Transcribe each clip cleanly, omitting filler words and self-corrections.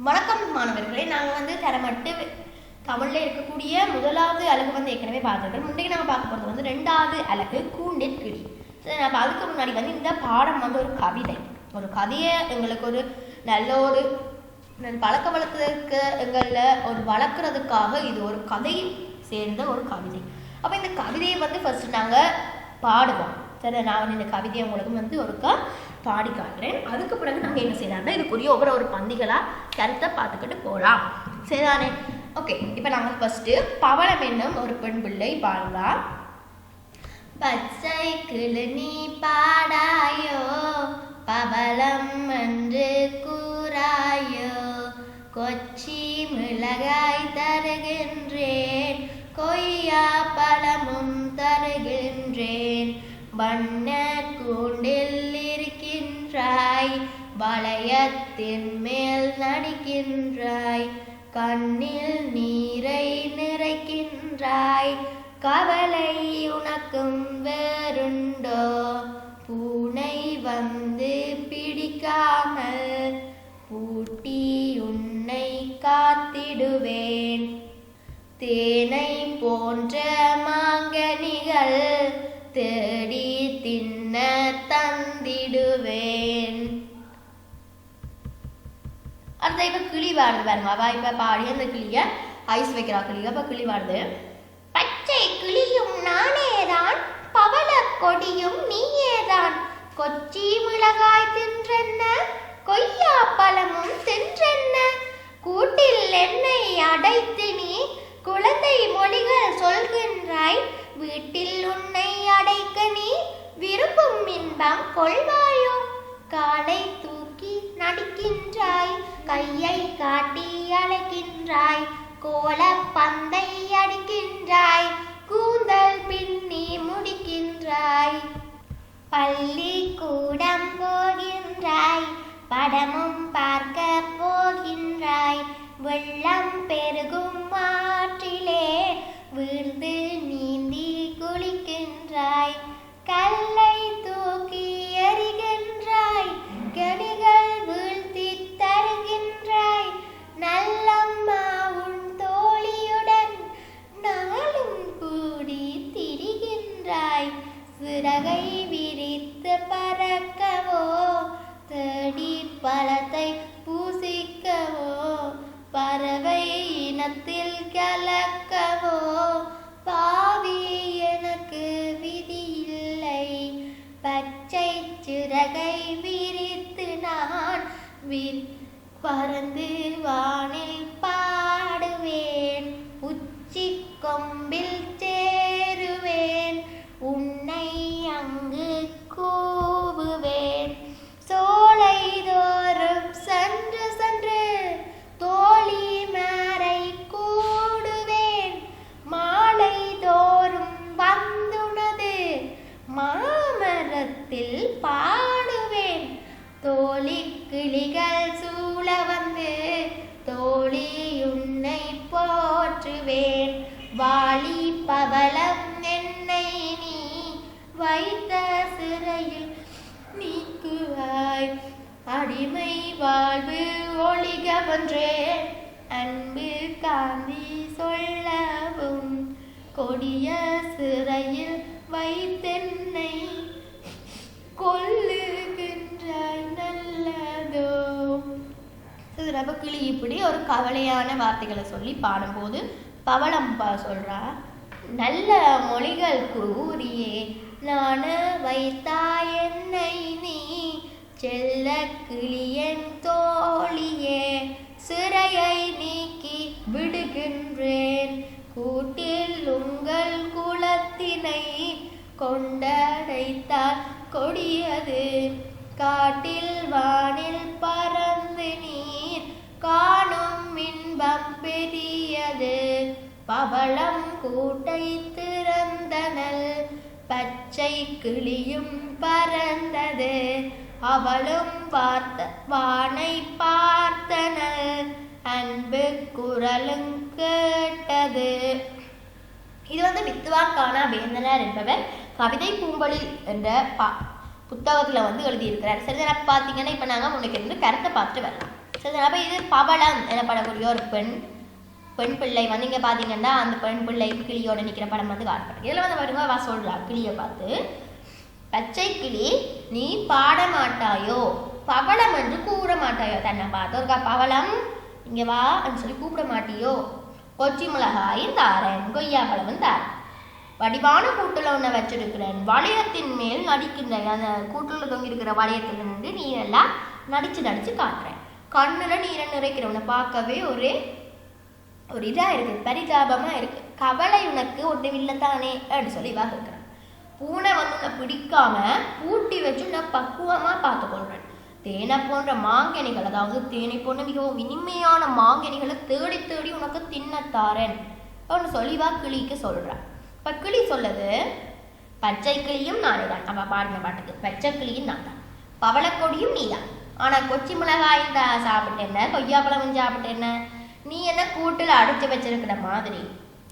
வணக்கம் மாணவர்களே, நாங்கள் வந்து தரமட்டு தமிழில் இருக்கக்கூடிய முதலாவது அலகு வந்து ஏற்கனவே பார்த்துருக்கோம். முன்னாடி நாங்கள் பார்க்க போகிறது வந்து ரெண்டாவது அலகு கூண்டில் கிளி. சரி, நம்ம அதுக்கு முன்னாடி வந்து இந்த பாடம் வந்து ஒரு கதையை எங்களுக்கு ஒரு நல்ல ஒரு பழக்க வளர்த்ததுக்கு எங்களில் ஒரு வளர்க்குறதுக்காக இது ஒரு கதை சேர்ந்த ஒரு கவிதை. அப்போ இந்த கவிதையை வந்து ஃபர்ஸ்ட் நாங்கள் பாடுவோம். சரி, நான் வந்து இந்த கவிதையை உங்களுக்கு வந்து ஒருக்கா பாடி காட்டுறேன். அதுக்கு பிறகு நாங்கள் என்ன செய்யலாம்னா இதுக்குரிய ஒவ்வொரு பந்திகளாக கருத்தை பார்த்துக்கிட்டு போகலாம். சரிதானே? ஓகே, இப்போ நாங்கள் ஃபர்ஸ்ட்டு பவளம் என்னும் ஒரு பெண் பிள்ளை பாடலாம். பச்சை கிளி பாடாயோ, பவளம் என்று கூறாயோ, கொச்சி மிளகாய் தருகின்றேன், கொய்யா பழமும் தருகின்றேன், வண்ண கூண்டில் இருக்கின்றாய், வளையத்தின் மேல் நடிக்கின்றாய், கண்ணில் நீரை நிறைக்கின்றாய், கவலை உனக்கும் வேறுண்டோ, பூனை வந்து பிடிக்காமல் பூட்டி உன்னை காத்திடுவேன், தேனை போன்ற மாங்கனிகள் தேடி தின்ன தந்திடுவேன். அந்த இப்ப கிளி வாடுது பாருங்க. அவ இப்ப பாடி அந்த கிளிய ஐஸ் வைக்கிறா கிளிய. அப்ப கிளி வாடுது. பச்சை கிளியும் நானேதான், பவள கொடியும் நீயேதான், கொச்சி மிளகாய் தின்றென்ன, கொய்யா பழமும் தின்றென்ன, கூட்டில் என்னை அடைத்து நீ குழந்தை மொழிகள் சொல்கின்றாய், வீட்டில் உன்னை அடைக்க நீ விரும்பும் இன்பம் கொள்வாயோ, காலை தூக்கி நடிக்கின்றாய், கையை காட்டி அழைக்கின்றாய், கோல பந்தை அடிக்கின்றாய், கூந்தல் பின்னி முடிக்கின்றாய், பள்ளி கூடம் போகின்றாய், படமும் பார்க்க போகின்றாய், வெள்ளம் பெருகும் ஆற்றிலே வீழ்ந்து நீந்தி குளிக்கின்றாய், கல்லை தூக்கி எறிகின்றாய், கனிகள் வீழ்த்தி தருகின்றாய், நல்லம்மா உன் தோழியுடன் நாளும் கூடி திரிகின்றாய், சிறகை விரித்து பறக்கவோ, தேடி பழத்தை பூசிக்கவோ, பறவை இனத்தில் கலக்கவோ, பாவி எனக்கு விதியில்லை, பச்சை சிறகை விரித்து நான் பறந்து வானில் பாடுவேன், உச்சி கொம்பில் சேருவேன், உன்னை அங்கு கூவுவேன், சோலை தோறும் சென்று சென்று தோழி மாரை கூடுவேன், மாலை தோறும் வந்துனது மாமரத்தில் பாடுவேன், தோழி கிளிகள் சூழ வந்து தோழி உன்னை போற்றுவேன், வாளி பவளம் என்னை நீ வைத்த சிறையில் நீக்குவாய், அடிமை வாழ்வு ஒளிகவன்றே, அன்பு காந்தி சொல்லவும், கொடிய சிறையில் வைத்தென்னை கொல்லுகின்றாய் நல்லதோ. அப்ப கிளி இப்படி ஒரு கவலையான வார்த்தைகளை சொல்லி பாடும்போது பவளம் சொல்றா, நல்ல மொழிகள் கூறியே நான வைத்தாய் என்னை நீ, செல்ல கிளியன் தோழியே, சிறையை நீக்கி விடுகின்றேன், கூட்டில் உங்கள் குலத்தினை கொண்டடைத்தால் கொடியது, காட்டில் வானில் பறந்து நீர் காணும் இன்பம் பெரியது, பவளம் கூட்டை திறந்தனள், பச்சை கிளியும் பறந்தது, அவளும் வானை பார்த்தனள், அன்பு குரலும் கேட்டது. இது வந்து வித்துவாக்கான வேந்தனர் என்பவர் கவிதை பூம்பொழி என்ற புத்தகத்தில் வந்து எழுதியிருக்கிறார். சரி, பார்த்தீங்கன்னா இப்போ நாங்கள் முன்னுக்கு இருந்து கருத்தை பார்த்துட்டு வரலாம். சரி, அப்போ இது பவளம் எனப்படக்கூடிய ஒரு பெண் பிள்ளை வந்து இங்கே பார்த்தீங்கன்னா அந்த பெண் பிள்ளை கிளியோட நிற்கிற படம் வந்து காட்டப்படும். இதில் வந்து பாருங்க அவ சொல்றா கிளியை பார்த்து, பச்சை கிளி நீ பாட மாட்டாயோ, பவளம் என்று கூற மாட்டாயோ. தன்னை பார்த்து ஒருக்கா பவளம் இங்கே வா சொல்லி கூப்பிட மாட்டியோ, கொச்சி மிளகாயும் தாரேன், கொய்யாப்பழமும் தாரேன், வடிவான கூட்டில் ஒன்றை வச்சிருக்கிறேன், வளையத்தின் மேல் நடிக்கின்றேன், அந்த கூட்டில் தொங்கியிருக்கிற வளையத்தில் நின்று நீ எல்லாம் நடிச்சு காட்டுறேன், கண்ணில் நீரை நிறைக்கிறவனை பார்க்கவே ஒரு இதாக இருக்குது, பரிதாபமாக இருக்குது, கவலை உனக்கு ஒன்றும் இல்லைத்தானே அப்படின்னு சொல்லி இவா கேட்குறேன். பூனை வந்து உன்னை பிடிக்காம பூட்டி வச்சு நான் பக்குவமாக பார்த்துக்கொள்கிறேன், தேனை போன்ற மாங்கனிகள், அதாவது தேனை போன்ற மிகவும் இனிமையான மாங்கனிகளை தேடி தேடி உனக்கு தின்னத்தாரேன் அப்படின்னு சொல்லி இவா கிளிக்கு சொல்கிறான். இப்போ கிளி சொல்லுது, பச்சை கிளியும் நானே தான். நம்ம பாடின பாட்டுக்கு பச்சை கிளியும் நான் தான், பவளக்கொடியும் நீ தான். ஆனால் கொச்சி மிளகாய் தான் சாப்பிட்டேன்ன, கொய்யாப்பழம் சாப்பிட்டேன்ன, நீ என்ன கூட்டில் அடைச்சி வச்சிருக்கிற மாதிரி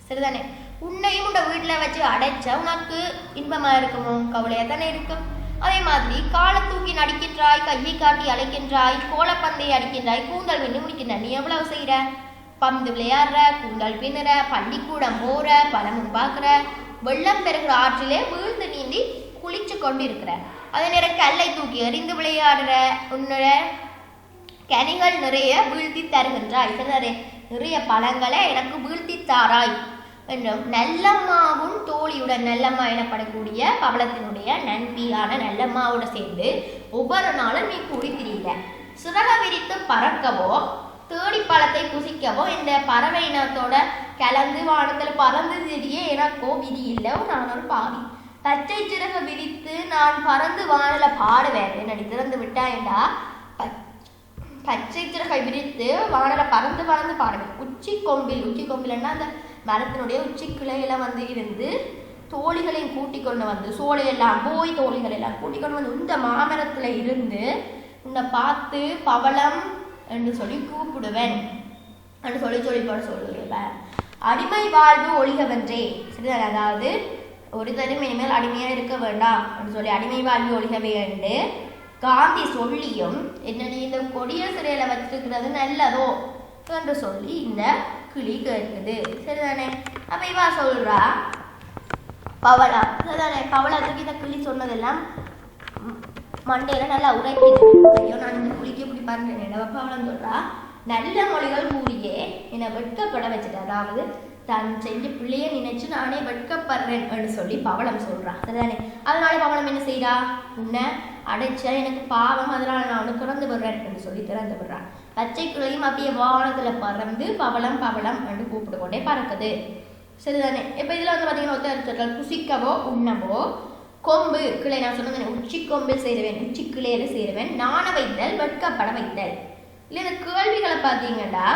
சரிதானே. உன்னையும் உன்னை வீட்டில் வச்சு அடைச்சா உனக்கு இன்பமாக இருக்குமோ, கவலையாக தானே இருக்கும். அதே மாதிரி காலை தூக்கி நடிக்கின்றாய், கையை காட்டி அழைக்கின்றாய், கோலப்பந்தையை அடிக்கின்றாய், கூந்தல் பின்னு முடிக்கின்றாய். நீ எவ்வளவு செய்கிற, பந்து விளையாடுற, கூந்தல் பின்னுற, பள்ளிக்கூடம் போகிற, பழமும் பார்க்குற, வெள்ளம் பெறுகிற ஆற்றிலே வீழ்ந்து நீந்தி குளிச்சு கொண்டு இருக்கிற, அதே நேரம் கல்லை தூக்கி எறிந்து விளையாடுற, உன்னோட கனிகள் நிறைய வீழ்த்தி தருகின்றாய், நிறைய பழங்களை எனக்கு வீழ்த்தி தாராய் என்றும் நல்லம்மாவும் தோழியுடன், நல்லம்மா எனப்படக்கூடிய பவளத்தினுடைய நண்பியான நல்லம்மாவோட சேர்ந்து ஒவ்வொரு நாளும் நீ கூடி திரியில, சிறக விரித்து பறக்கவோ தேடி பழத்தை குசிக்கவோ இந்த பறவை இனத்தோட கலந்து வானத்தில் பறந்து திரிய எனக்கோ விதி இல்லை, நான் ஒரு பாவி, பச்சை சிறக விரித்து நான் பறந்து வானில பாடுவேன் என்னடி திறந்து விட்டாயண்டா, பச்சை சிறகை விரித்து வானல பறந்து பாடுவேன், உச்சி கொம்பில்னா அந்த மரத்தினுடைய உச்சி கிளையில வந்து இருந்து தோழிகளையும் கூட்டிக் கொண்டு வந்து, சோலையெல்லாம் போய் தோழிகள் எல்லாம் கூட்டிக் கொண்டு வந்து இந்த மாமரத்துல இருந்து உன்னை பார்த்து பவளம் என்று சொல்லி கூப்பிடுவேன் என்று சொல்லி போட சொல்லுவேன். அடிமை வாழ்வு ஒழிகவென்றே சரிதான், அதாவது ஒரு தரும் இனிமேல் அடிமையா இருக்க வேண்டாம் என்று சொல்லி அடிமை வாழ்வு ஒழிகவே என்று காந்தி சொல்லியும் என்ன நீ இந்த கொடிய சிறையில வச்சிருக்கிறது நல்லதோ என்று சொல்லி இந்த கிளி கேட்குது சரிதானே. அப்ப இவா சொல்றா பவளம் சரிதானே, பவளத்துக்கு இந்த கிளி சொன்னதெல்லாம் மண்டையில நல்லா உரைக்குது. ஐயோ நான் இந்த கிளிக்கு இப்படி பண்றேன். பவளம் சொல்றா, நல்ல மொழிகள் கூறியே என்னை வெட்கப்பட வச்சுட்டு, அதாவது தான் செஞ்ச பிள்ளைய நினைச்சு நானே வெட்கப்படுறேன் என்று சொல்லி பவளம் சொல்றான் சரிதானே. அதனால பவளம் என்ன செய்யறா, உன்னை அடைச்சா எனக்கு பாவம், அதனால நான் உனக்கு திறந்து விடுறேன் என்று சொல்லி திறந்து விடுறான். பச்சை கிளையும் அப்படியே வானத்துல பறந்து பவளம் பவளம் என்று கூப்பிட்டு கொண்டே பறக்குது சரிதானே. இப்ப இதுல வந்து பாத்தீங்கன்னா ஒருத்தர் குசிக்கவோ உண்ணவோ, கொம்பு கிளை நான் சொன்னது உச்சி கொம்பில் சேருவேன், உச்சி கிளையில சேருவேன், நாண வைத்தல் வெட்கப்பட வைத்தல். இல்லை இந்த கேள்விகளை பார்த்தீங்கன்னா,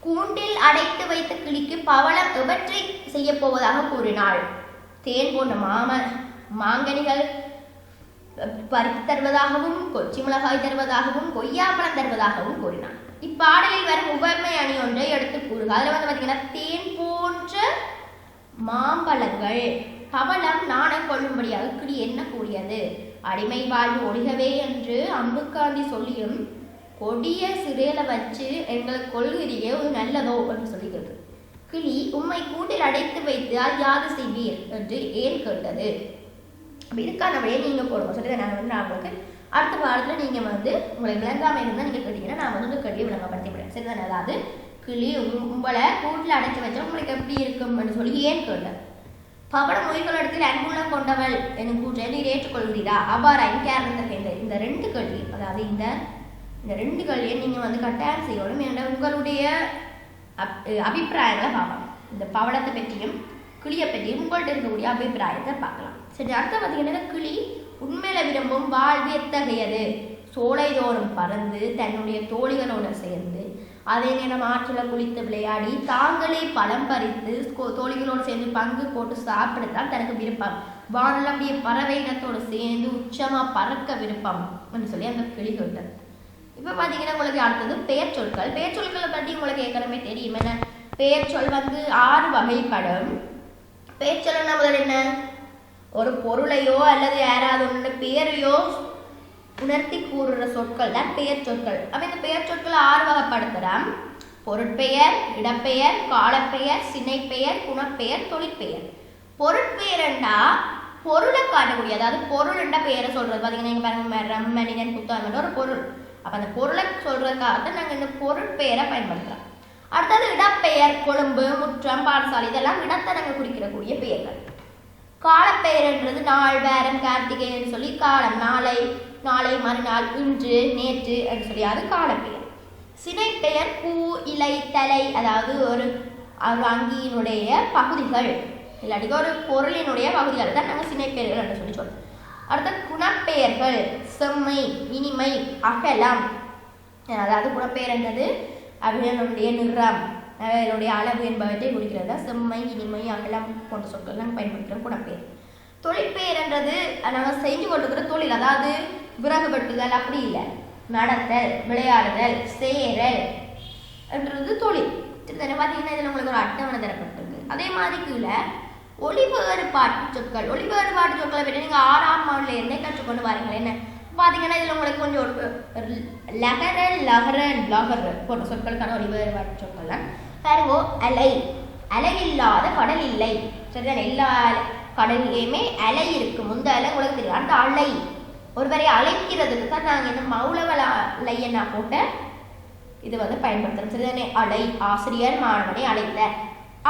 கூண்டில் அடைத்து வைத்த கிளிக்கு பவளம் எவற்றை செய்ய போவதாக கூறினாள். தேன் போன்ற மாங்கனிகள் பறித்து தருவதாகவும், கொச்சி மிளகாய் தருவதாகவும், கொய்யாப்பழம் தருவதாகவும் கூறினாள். இப்பாடலில் வரும் உவமை அணி ஒன்றை எடுத்து கூறுக. அதில் வந்து பார்த்தீங்கன்னா, தேன் போன்ற மாம்பழங்கள் பவளம் நாணை கொள்ளும்படியாக கிளி என்ன கூறியது? அடிமை வாழ்வு ஒழிகவே என்று அம்புக்காந்தி சொல்லியும் கொடிய சிறையில வச்சு எங்களை கொள்கிறியே ஒரு நல்லதோ என்று சொல்லிக்கிறது. கிளி உம்மை கூண்டில் அடைத்து வைத்து அது யாது செய்வீர் என்று ஏன் கேட்டது? இதுக்கான வழியை நீங்க போடுவோம் சொல்லி நான் வந்து நான் உங்களுக்கு அடுத்த பாடத்துல நீங்க வந்து உங்களை விளங்காம இருந்தா நீங்க கேட்டீங்கன்னா நான் வந்து கேள்வியை விளங்கப்படுத்தி விடுறேன் சரிதானே. அதாவது கிளி உங்களை கூட்டில் அடைச்சு வச்சா உங்களுக்கு எப்படி இருக்கும் என்று சொல்லி ஏன் கேட்டது? பவளம் உயிர்களிடத்தில் அன்புள்ள கொண்டவள் என்னும் கூற்றை நீர் ஏற்றுக்கொள்கிறீரா? அவ்வாறு ஐக்கியார்ந்த இந்த ரெண்டு கேள்வி, அதாவது இந்த ரெண்டு கேள்வியை நீங்க வந்து கட்டாயம் செய்யணும். ஏன்னா உங்களுடைய அபிப்பிராயங்களை பார்க்கலாம். இந்த பவளத்தை பற்றியும் கிளியை பற்றியும் உங்கள்கிட்ட இருக்கக்கூடிய அபிப்பிராயத்தை பார்க்கலாம். சரி, அடுத்த பார்த்தீங்கன்னா, கிளி உண்மையில விரும்பும் வாழ்வு எத்தகையது? சோலை தோறும் பறந்து தன்னுடைய தோழிகளோடு சேர்ந்து அதே நேரம் ஆற்றில் குளித்து விளையாடி தாங்களே பழம் பறித்து தோழிகளோடு சேர்ந்து பங்கு போட்டு சாப்பிடத்தான் தனக்கு விருப்பம். வானில் அப்படியே பறவை இனத்தோடு சேர்ந்து உச்சமா பறக்க விருப்பம் என்று சொல்லி அந்த கிளி கேட்டது. இப்போ பார்த்தீங்கன்னா உங்களுக்கு அடுத்தது பெயர் சொற்கள். பெயர் சொற்களை பற்றி உங்களுக்கு ஏற்கனவே தெரியும். என்ன பெயர் சொல் வந்து 6 வகைப்படும். பெயர் சொல்லணும்னா முதல்ல என்ன, ஒரு பொருளையோ அல்லது யாராவது ஒன்று பேரையோ உணர்த்தி கூறுற சொற்கள் தான் பெயர் சொற்கள். அப்ப இந்த பெயர் சொற்களை 6 வகைப்படுத்தலாம். பொருட்பெயர், இடப்பெயர், காலப்பெயர், சினைப்பெயர், குணப்பெயர், தொழிற்பெயர். பொருட்பெயர்ண்டா பொருளை காட்டக்கூடிய, அதாவது பொருள்ன்ற பெயரை சொல்றது. பார்த்தீங்கன்னா நீங்க பாருங்க, ரம், மனிதன், புத்தகம் ஒரு பொருள். அப்ப அந்த பொருளை சொல்றதுக்காக நாங்கள் இந்த பொருட்பெயரை பயன்படுத்துறோம். அடுத்தது இடப்பெயர், கொழும்பு, முற்றம், பாடசாலை, இதெல்லாம் இடத்தை நாங்கள் குறிக்கிறக்கூடிய பெயர்கள். காலப்பெயர்ன்றது நாள், வாரம், கார்த்திகைன்னு சொல்லி காலம், நாளை, நாளை, மறுநாள், இன்று, நேற்று என்று சொல்லி அது காலப்பெயர். சினைப்பெயர் பூ, இலை, தலை, அதாவது ஒரு அங்கியினுடைய பகுதிகள், இல்லாட்டி ஒரு பொருளினுடைய பகுதிகள் தான் நாங்கள் சினைப்பெயர்கள் என்று சொல்லி சொல்றோம். அடுத்த குணப்பெயர்கள் செம்மை, இனிமை, அகலம், அதாவது குணப்பெயர் என்றது அவைகளுடைய நிறம், அவைகளுடைய அளவு என்பவற்றை குறிக்கிறதா செம்மை, இனிமை, அகலம் போன்ற சொற்கள் நாங்கள் பயன்படுத்துகிறோம் குணப்பெயர். தொழிற்பெயர் என்றது நாங்கள் செஞ்சு கொண்டிருக்கிற தொழில், அதாவது விறகு வெட்டுதல் அப்படி இல்லை, நடத்தல், விளையாடுதல், சேரல் என்றது தொழில். பார்த்தீங்கன்னா இதில் உங்களுக்கு ஒரு அட்டவணை தரப்பட்டிருக்கு. அதே மாதிரி கீழே ஒளி வேறுபாட்டு சொற்கள், ஒளி வேறுபாட்டு சொற்களை பற்றி நீங்கள் 6ஆம் ஆண்டுல இருந்தே கற்றுக்கொண்டு வாருங்கள். என்ன பார்த்தீங்கன்னா இதில் உங்களுக்கு கொஞ்சம் லகரல், லகரன், லகர் போன்ற சொற்களுக்கான ஒளி வேறுபாட்டு சொற்கள் பாருங்கோ. அலை, அலை இல்லாத கடல் இல்லை. சரிதானே? எல்லா கடல்லையுமே அலை இருக்கு. முந்த அலை உங்களுக்கு தெரியும். அந்த அலை ஒருவரை அழைக்கிறதுக்கு தான் நாங்கள் இந்த மௌலவ அலையன்னா போட்ட இது பயன்படுத்துறோம். சரிதானே? அலை, ஆசிரியர் மாணவனை அழைத்த.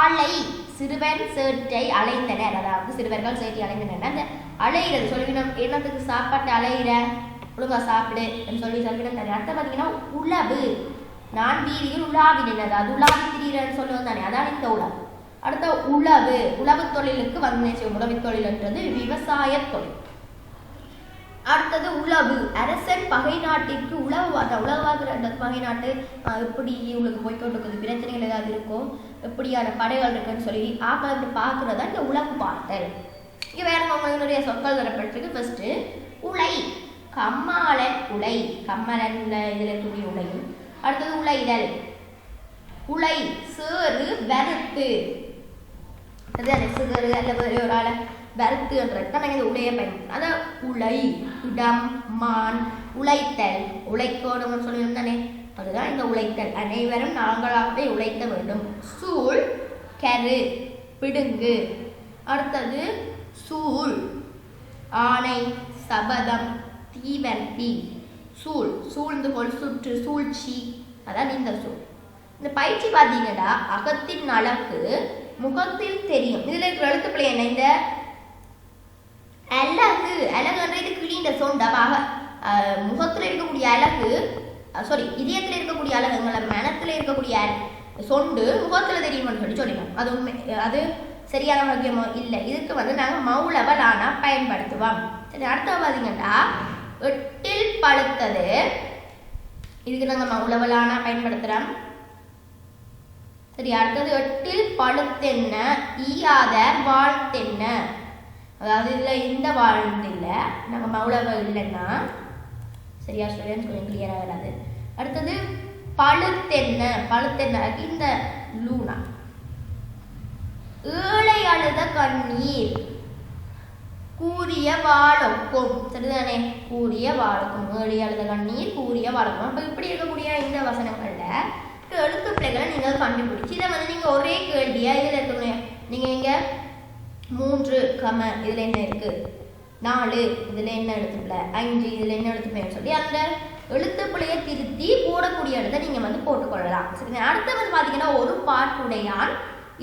அலை, சிறுவன் சேற்றை அலைந்தனர், அதாவது சிறுவர்கள் சேற்றை அலைந்தனர். அந்த அலைகிறது சொல்லிவிடும், என்னத்துக்கு சாப்பாட்டு அலையிற, ஒழுங்கா சாப்பிடு சொல்லி சொல்லிவிடும். அர்த்தம் பார்த்தீங்கன்னா உழவு, நான் வீதியில் உலாவினேன், அதாவது உலாவி திடீர்னு சொல்லுவோம் தானே, அதான் இந்த உழவு. அடுத்த உழவு, உழவு தொழிலுக்கு வந்து உழவு தொழில் என்றது விவசாய தொழில். அடுத்தது உழவு, அரசன் பகை நாட்டிற்கு உழவு வார்த்தை, உழவாக்குறது பகை நாட்டு எப்படி உங்களுக்கு போய்கொண்டிருக்குது, பிரச்சனைகள் ஏதாவது இருக்கும், எப்படியான படைகள் இருக்குன்னு சொல்லி ஆக்கள் பார்க்கறதா இந்த உழவு பார்த்தல். இங்கே வேற உங்களுடைய சொற்கள் தரப்பட்டிருக்கு. ஃபர்ஸ்ட் உலை, கம்மாளன் உலை, கம்மலன் உலை, இதில் துணி உலையும். அடுத்தது உலைதல், உலை, சேறு, வறுத்து, அதுதானே சிகரு அல்ல ஒரு ஆளை வறுத்து என்றதான் நாங்கள் இந்த உலையை பயன்படுத்தோம். அதான் உலை, இடம், மான், உழைத்தல், உழைக்கணும்னு சொல்லியிருந்தோம் தானே, அதுதான் இந்த உழைத்தல். அனைவரும் நாங்களாகவே உழைக்க வேண்டும். சூழ், கரு, பிடுங்கு. அடுத்தது சூழ், ஆணை, சபதம், தீவர்த்தி. சூழ், சூழ்ந்து கொள், சுற்று, சூழ்ச்சி, அதான் இந்த சூழ். இந்த பயிற்சி பார்த்தீங்கன்னா அகத்தின் அழகு முகத்தில் தெரியும். இதுல இருக்கிற எழுத்துப்பிள்ளை என்ன, இந்த அழகு, அழகுன்றது கிளீண்ட சொண்டமாக முகத்துல இருக்கக்கூடிய அழகு, சாரி இதயத்துல இருக்கக்கூடிய அழகு, எங்களை மனத்துல இருக்கக்கூடிய சொண்டு முகத்துல தெரியும்னு சொல்லிடணும். அது உண்மை, அது சரியான வாக்கியமோ இல்லை. இதுக்கு நாங்கள் மௌலவ லானா பயன்படுத்துவோம். சரி, அடுத்த பார்த்தீங்கன்னா எட்டில் பழுத்தது, இதுக்கு நாங்கள் மௌலவ லானா பயன்படுத்துகிறோம். சரி, அடுத்தது எட்டில் பழுத்தென்ன, ஈயாத வாழ்த்தென்ன, அதாவது இதில் இந்த வாழ்த்து இல்லை, நாங்கள் மௌலவ இல்லைன்னா சரியா சொல்லுன்னு கொஞ்சம் கிளியராக வராது. அடுத்தது பழுத்தென்ன, பழுத்தென்ன இந்த லூனா. ஏழை அழுத கண்ணீர், கூறிய வாழக்கும். சரிதானே? கூறிய வாழக்கும், ஏழை அழுத கண்ணீர், கூறிய வாழக்கும். அப்போ இப்படி இருக்கக்கூடிய இந்த வசனங்களில் எழுத்து பிள்ளைகளை நீங்கள் கண்டுபிடிச்சி இதை நீங்கள் ஒரே கேள்வியாக இதில் இருக்கக்கூடிய நீங்கள் இங்கே 3, இதில் என்ன இருக்குது, 4 இதில் என்ன எழுத்துப்பிள்ளை, 5 இதில் என்ன எழுத்துப்பிள்ளைன்னு சொல்லி அந்த எழுத்துப்பிள்ளையை திருத்தி போடக்கூடிய இடத்த நீங்கள் போட்டுக்கொள்ளலாம். சரி, அடுத்த பார்த்தீங்கன்னா ஒரு பாட்டுடையான்.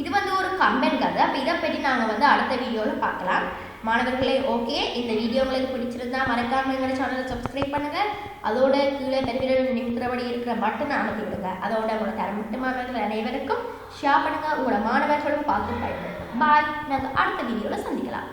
இது ஒரு கம்பெனி கதை. அப்போ இதை பற்றி நாங்கள் அடுத்த வீடியோவில் பார்க்கலாம். மாணவர்களே, ஓகே, இந்த வீடியோ உங்களுக்கு பிடிச்சிருந்தா மறக்காம எங்களோட சேனலை சப்ஸ்கிரைப் பண்ணுங்க. அதோட கீழே பெருவிரல் நிமித்தபடி இருக்கிற பட்டனை அமர்த்தி விடுங்க. அதோட உங்களோட தரமட்ட மாணவர்கள் அனைவருக்கும் ஷேர் பண்ணுங்க. உங்களோட மாணவர்களும் பார்த்து பயன்படுத்துங்க. பாய், நாங்கள் அடுத்த வீடியோவில் சந்திக்கலாம்.